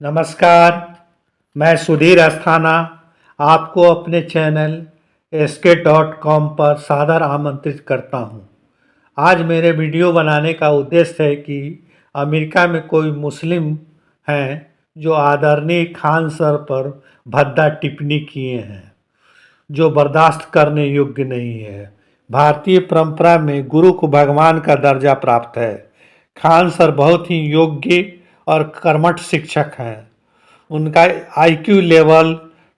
नमस्कार, मैं सुधीर अस्थाना आपको अपने चैनल SK.com पर सादर आमंत्रित करता हूं। आज मेरे वीडियो बनाने का उद्देश्य है कि अमेरिका में कोई मुस्लिम हैं जो आदरणीय खान सर पर भद्दा टिप्पणी किए हैं, जो बर्दाश्त करने योग्य नहीं है। भारतीय परंपरा में गुरु को भगवान का दर्जा प्राप्त है। खान सर बहुत ही योग्य और कर्मठ शिक्षक हैं। उनका आईक्यू लेवल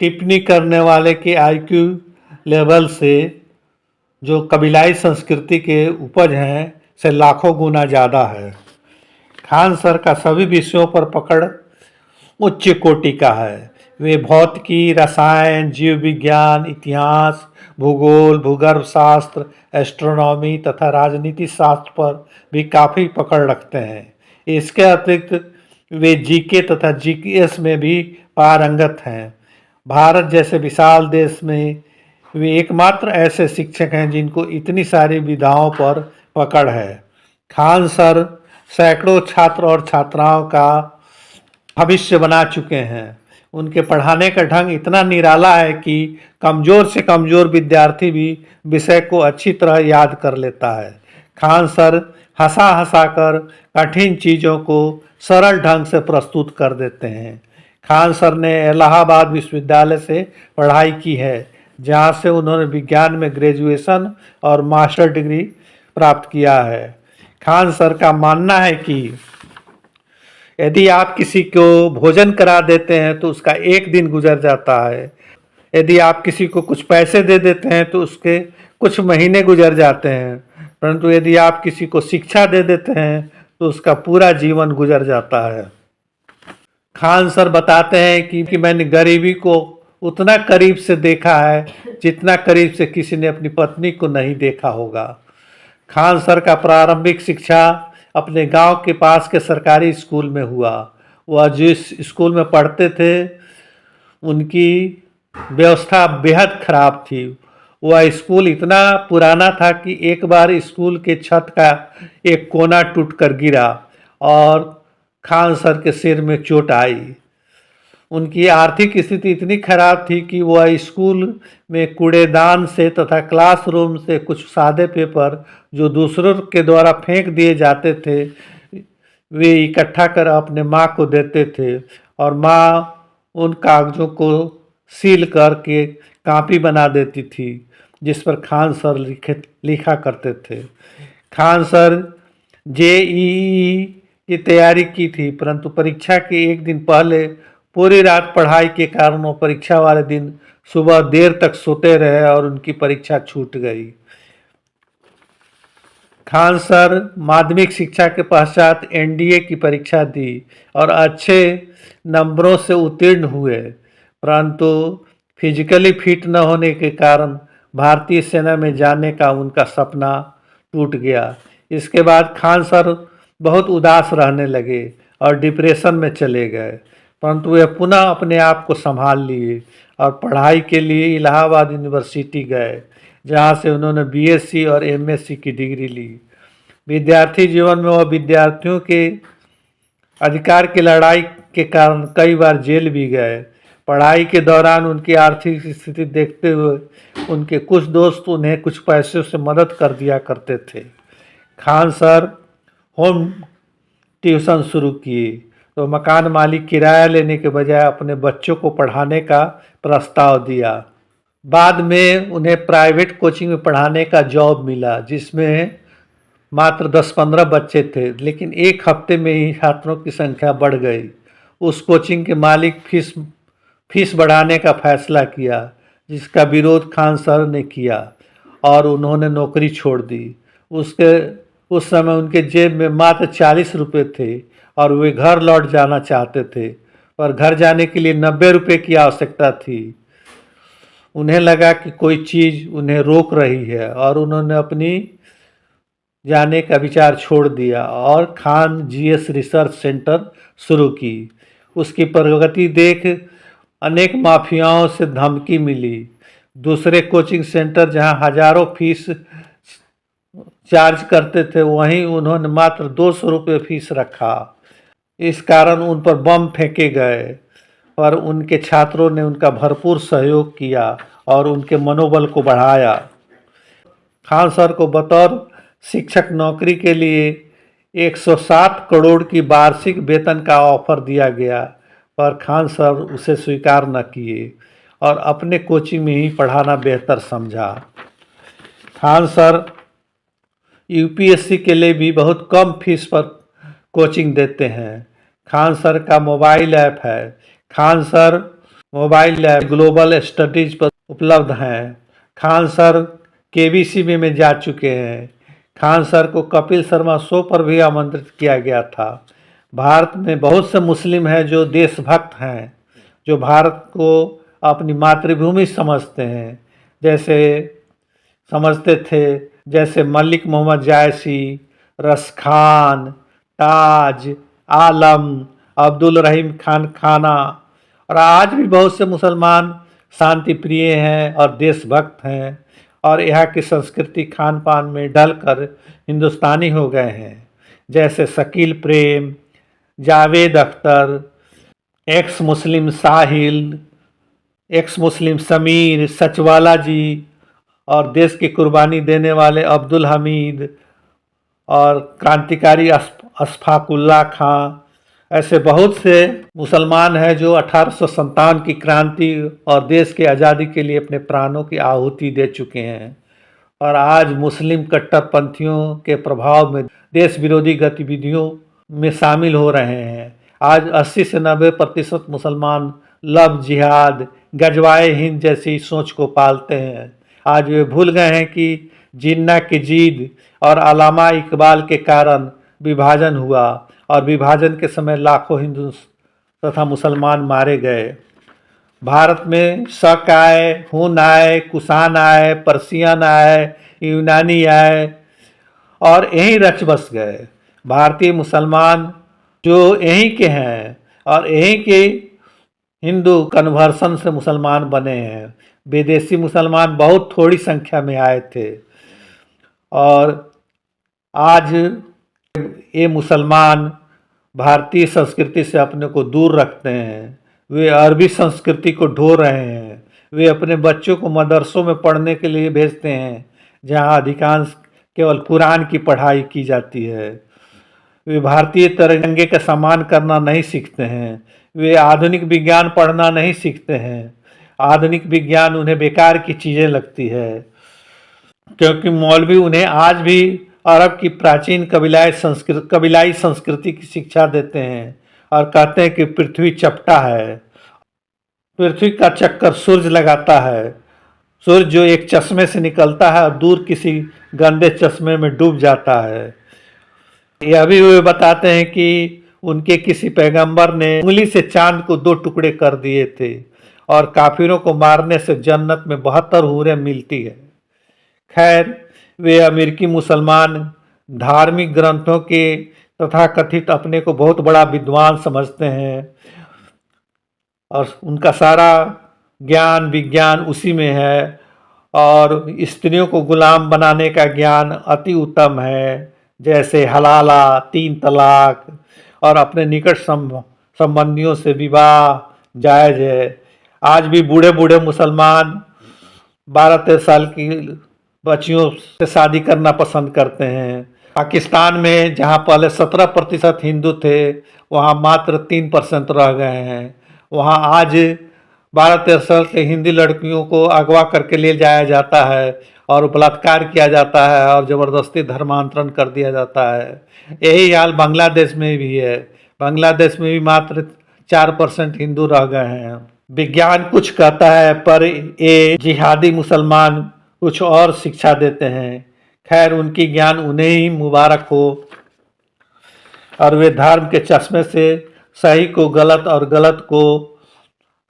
टिप्पणी करने वाले के आईक्यू लेवल से जो कबीलाई संस्कृति के उपज हैं से लाखों गुना ज़्यादा है। खान सर का सभी विषयों पर पकड़ उच्च कोटि का है। वे भौतिकी, रसायन, जीव विज्ञान, इतिहास, भूगोल, भूगर्भ शास्त्र, एस्ट्रोनॉमी तथा राजनीति शास्त्र पर भी काफ़ी पकड़ रखते हैं। इसके अतिरिक्त वे जीके तथा जीएस में भी पारंगत हैं। भारत जैसे विशाल देश में वे एकमात्र ऐसे शिक्षक हैं जिनको इतनी सारी विधाओं पर पकड़ है। खान सर सैकड़ों छात्र और छात्राओं का भविष्य बना चुके हैं। उनके पढ़ाने का ढंग इतना निराला है कि कमज़ोर से कमज़ोर विद्यार्थी भी विषय को अच्छी तरह याद कर लेता है। खान सर हंसा हंसा कर कठिन चीज़ों को सरल ढंग से प्रस्तुत कर देते हैं। खान सर ने इलाहाबाद विश्वविद्यालय से पढ़ाई की है, जहाँ से उन्होंने विज्ञान में ग्रेजुएशन और मास्टर डिग्री प्राप्त किया है। खान सर का मानना है कि यदि आप किसी को भोजन करा देते हैं तो उसका एक दिन गुजर जाता है। यदि आप किसी को कुछ पैसे दे देते हैं तो उसके कुछ महीने गुजर जाते हैं, परंतु यदि आप किसी को शिक्षा दे देते हैं तो उसका पूरा जीवन गुजर जाता है। खान सर बताते हैं कि मैंने गरीबी को उतना करीब से देखा है जितना करीब से किसी ने अपनी पत्नी को नहीं देखा होगा। खान सर का प्रारंभिक शिक्षा अपने गांव के पास के सरकारी स्कूल में हुआ। वह जिस स्कूल में पढ़ते थे उनकी व्यवस्था बेहद खराब थी। वह स्कूल इतना पुराना था कि एक बार स्कूल के छत का एक कोना टूटकर गिरा और खान सर के सिर में चोट आई। उनकी आर्थिक स्थिति इतनी खराब थी कि वह स्कूल में कूड़ेदान से तथा क्लासरूम से कुछ सादे पेपर जो दूसरों के द्वारा फेंक दिए जाते थे वे इकट्ठा कर अपने माँ को देते थे और माँ उन कागज़ों को सील करके कापी बना देती थी जिस पर खान सर लिखा करते थे। खान सर JEE की तैयारी की थी, परंतु परीक्षा के एक दिन पहले पूरी रात पढ़ाई के कारण वो परीक्षा वाले दिन सुबह देर तक सोते रहे और उनकी परीक्षा छूट गई। खान सर माध्यमिक शिक्षा के पश्चात NDA की परीक्षा दी और अच्छे नंबरों से उत्तीर्ण हुए, परंतु फिजिकली फिट न होने के कारण भारतीय सेना में जाने का उनका सपना टूट गया। इसके बाद खान सर बहुत उदास रहने लगे और डिप्रेशन में चले गए, परंतु वे पुनः अपने आप को संभाल लिए और पढ़ाई के लिए इलाहाबाद यूनिवर्सिटी गए, जहाँ से उन्होंने BSc और MSc की डिग्री ली। विद्यार्थी जीवन में वह विद्यार्थियों के अधिकार की लड़ाई के कारण कई बार जेल भी गए। पढ़ाई के दौरान उनकी आर्थिक स्थिति देखते हुए उनके कुछ दोस्त उन्हें कुछ पैसों से मदद कर दिया करते थे। खान सर होम ट्यूशन शुरू किए तो मकान मालिक किराया लेने के बजाय अपने बच्चों को पढ़ाने का प्रस्ताव दिया। बाद में उन्हें प्राइवेट कोचिंग में पढ़ाने का जॉब मिला, जिसमें मात्र 10-15 बच्चे थे, लेकिन एक हफ्ते में ही छात्रों की संख्या बढ़ गई। उस कोचिंग के मालिक फीस बढ़ाने का फैसला किया, जिसका विरोध खान सर ने किया और उन्होंने नौकरी छोड़ दी। उस समय उनके जेब में मात्र 40 रुपये थे और वे घर लौट जाना चाहते थे, पर घर जाने के लिए 90 रुपये की आवश्यकता थी। उन्हें लगा कि कोई चीज़ उन्हें रोक रही है और उन्होंने अपनी जाने का विचार छोड़ दिया और खान GS रिसर्च सेंटर शुरू की। उसकी प्रगति देख अनेक माफियाओं से धमकी मिली। दूसरे कोचिंग सेंटर जहां हजारों फीस चार्ज करते थे, वहीं उन्होंने मात्र 200 रुपये फीस रखा। इस कारण उन पर बम फेंके गए, पर उनके छात्रों ने उनका भरपूर सहयोग किया और उनके मनोबल को बढ़ाया। खान सर को बतौर शिक्षक नौकरी के लिए 107 करोड़ की वार्षिक वेतन का ऑफर दिया गया, पर खान सर उसे स्वीकार न किए और अपने कोचिंग में ही पढ़ाना बेहतर समझा। खान सर यूपीएससी के लिए भी बहुत कम फीस पर कोचिंग देते हैं। खान सर का मोबाइल ऐप है। Khan sir mobile app global studies पर उपलब्ध हैं। खान सर केबीसी में जा चुके हैं। खान सर को कपिल शर्मा शो पर भी आमंत्रित किया गया था। भारत में बहुत से मुस्लिम हैं जो देशभक्त हैं, जो भारत को अपनी मातृभूमि समझते हैं, जैसे मलिक मोहम्मद जायसी, रस खान, ताज, आलम, अब्दुल रहीम खान खाना। और आज भी बहुत से मुसलमान शांति प्रिय हैं और देशभक्त हैं और यहाँ की संस्कृति खान पान में ढलकर हिंदुस्तानी हो गए हैं, जैसे शकील प्रेम, जावेद अख्तर, एक्स मुस्लिम साहिल, एक्स मुस्लिम समीर, सचवाला जी और देश की कुर्बानी देने वाले अब्दुल हमीद और क्रांतिकारी अशफाकुल्ला खां। ऐसे बहुत से मुसलमान हैं जो 1857 की क्रांति और देश की आज़ादी के लिए अपने प्राणों की आहुति दे चुके हैं और आज मुस्लिम कट्टरपंथियों के प्रभाव में देश विरोधी गतिविधियों में शामिल हो रहे हैं। आज 80 से 90% मुसलमान लव जिहाद, गजवाए हिंद जैसी सोच को पालते हैं। आज वे भूल गए हैं कि जिन्ना की जीद और अल्लामा इकबाल के कारण विभाजन हुआ और विभाजन के समय लाखों हिंदू तथा मुसलमान मारे गए। भारत में शक आए, हुन आए, कुषाण आए, पर्शियन आए, यूनानी आए और यहीं रच बस गए। भारतीय मुसलमान जो यहीं के हैं और यहीं के हिंदू कन्वर्सन से मुसलमान बने हैं। विदेशी मुसलमान बहुत थोड़ी संख्या में आए थे और आज ये मुसलमान भारतीय संस्कृति से अपने को दूर रखते हैं। वे अरबी संस्कृति को ढो रहे हैं। वे अपने बच्चों को मदरसों में पढ़ने के लिए भेजते हैं, जहां अधिकांश केवल कुरान की पढ़ाई की जाती है। वे भारतीय तिरंगे का सम्मान करना नहीं सीखते हैं। वे आधुनिक विज्ञान पढ़ना नहीं सीखते हैं। आधुनिक विज्ञान उन्हें बेकार की चीज़ें लगती है, क्योंकि मौलवी उन्हें आज भी अरब की प्राचीन कबीलाई संस्कृति की शिक्षा देते हैं और कहते हैं कि पृथ्वी चपटा है, पृथ्वी का चक्कर सूरज लगाता है, सूरज जो एक चश्मे से निकलता है और दूर किसी गंदे चश्मे में डूब जाता है। यह भी वे बताते हैं कि उनके किसी पैगंबर ने उंगली से चांद को 2 टुकड़े कर दिए थे और काफिरों को मारने से जन्नत में 72 हूरें मिलती है। खैर, वे अमेरिकी मुसलमान धार्मिक ग्रंथों के तथा कथित अपने को बहुत बड़ा विद्वान समझते हैं और उनका सारा ज्ञान विज्ञान उसी में है और स्त्रियों को गुलाम बनाने का ज्ञान अति उत्तम है, जैसे हलाला, 3 तलाक और अपने निकट संबंधियों से विवाह जायज़ है। आज भी बूढ़े बूढ़े मुसलमान 12-13 साल की बच्चियों से शादी करना पसंद करते हैं। पाकिस्तान में जहां पहले 17% हिंदू थे, वहां मात्र 3% रह गए हैं। वहां आज 12-13 साल के हिंदी लड़कियों को अगवा करके ले जाया जाता है और बलात्कार किया जाता है और ज़बरदस्ती धर्मांतरण कर दिया जाता है। यही हाल बांग्लादेश में भी है। बांग्लादेश में भी मात्र 4% हिंदू रह गए हैं। विज्ञान कुछ कहता है पर ये जिहादी मुसलमान कुछ और शिक्षा देते हैं। खैर, उनकी ज्ञान उन्हें ही मुबारक हो और वे धर्म के चश्मे से सही को गलत और गलत को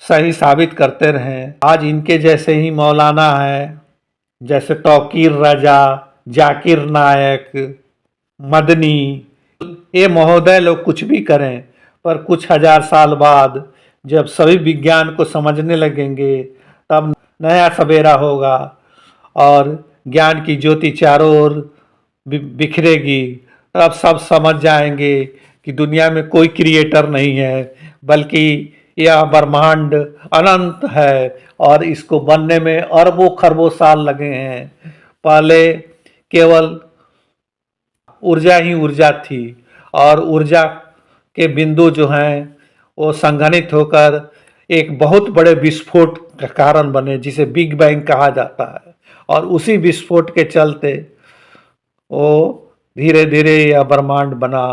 सही साबित करते रहें। आज इनके जैसे ही मौलाना हैं, जैसे तौकीर रजा, जाकिर नायक, मदनी, ये महोदय लोग कुछ भी करें, पर कुछ हजार साल बाद जब सभी विज्ञान को समझने लगेंगे तब नया सवेरा होगा और ज्ञान की ज्योति चारों ओर बिखरेगी। तब सब समझ जाएंगे कि दुनिया में कोई क्रिएटर नहीं है, बल्कि यह ब्रह्मांड अनंत है और इसको बनने में अरबों खरबों साल लगे हैं। पहले केवल ऊर्जा ही ऊर्जा थी और ऊर्जा के बिंदु जो हैं वो संघनित होकर एक बहुत बड़े विस्फोट का कारण बने, जिसे बिग बैंग कहा जाता है। और उसी विस्फोट के चलते वो धीरे धीरे यह ब्रह्मांड बना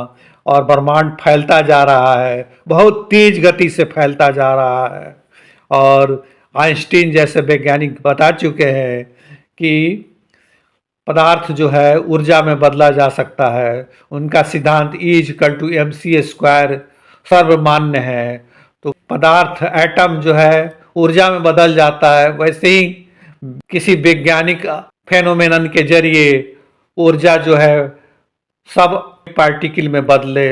और ब्रह्मांड फैलता जा रहा है, बहुत तेज गति से फैलता जा रहा है। और आइंस्टीन जैसे वैज्ञानिक बता चुके हैं कि पदार्थ जो है ऊर्जा में बदला जा सकता है। उनका सिद्धांत E=mc² सर्वमान्य है। तो पदार्थ एटम जो है ऊर्जा में बदल जाता है, वैसे ही किसी वैज्ञानिक फेनोमेनन के जरिए ऊर्जा जो है सब पार्टिकल में बदले,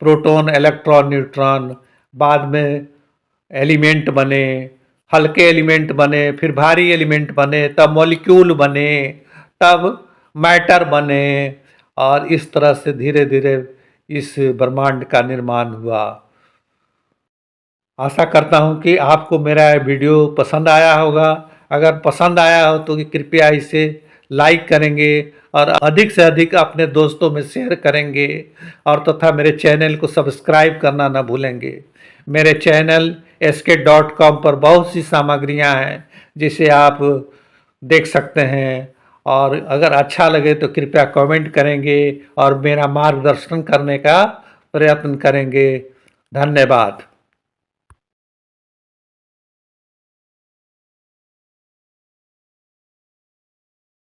प्रोटॉन, इलेक्ट्रॉन, न्यूट्रॉन, बाद में एलिमेंट बने, हल्के एलिमेंट बने, फिर भारी एलिमेंट बने, तब मॉलिक्यूल बने, तब मैटर बने, और इस तरह से धीरे धीरे इस ब्रह्मांड का निर्माण हुआ। आशा करता हूँ कि आपको मेरा वीडियो पसंद आया होगा। अगर पसंद आया हो तो कृपया इसे लाइक करेंगे और अधिक से अधिक अपने दोस्तों में शेयर करेंगे, और तथा मेरे चैनल को सब्सक्राइब करना ना भूलेंगे। मेरे चैनल SK.com पर बहुत सी सामग्रियाँ हैं जिसे आप देख सकते हैं, और अगर अच्छा लगे तो कृपया कमेंट करेंगे और मेरा मार्गदर्शन करने का प्रयत्न करेंगे। धन्यवाद।